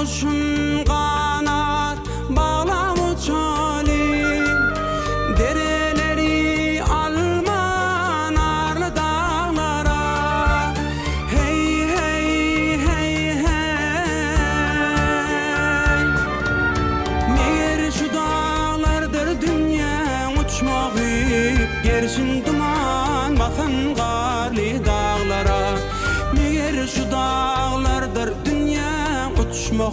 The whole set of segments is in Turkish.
kuşum kanat bağlam uçali dereleri alman arlı dağlara hey hey hey hey meğer şu dağlardır dünya uçmağı gerçin duman basan garli dağlara meğer şu dağlardır dünya uçmağı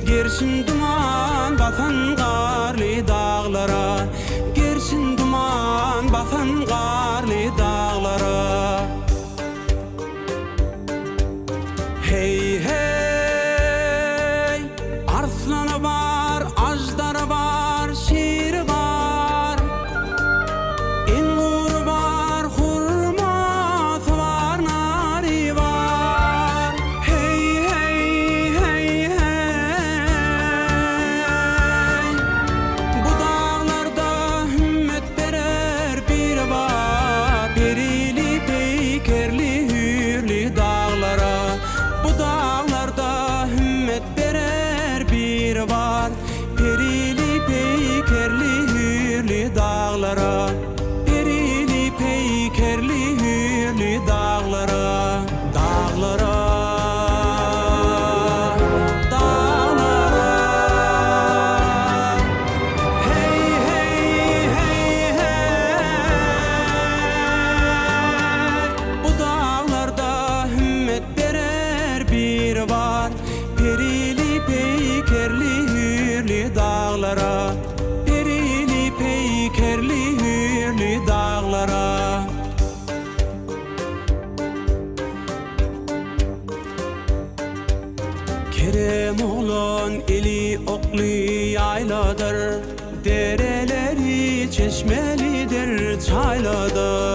gerçin duman basan garli dağlara gerçin duman basan garli dağlara hey hey arslanı var ajdarı var şiiri var ingur var hurması var nari var hey hey hey hey bu dağlarda hümmet berer bir var perili peykerli hürli dağlara bu dağlarda hümmet berer bir var perili peykerli hürli dağlara perili peykerli hürli dağlara dağlara dağlara hey hey hey hey bu dağlarda hümmet berer bir var perili peykerli hürli dağlara perili peykerli hürli dağlara Kerem oğlan eli oklu yayladır dereleri çeşmelidir çayladır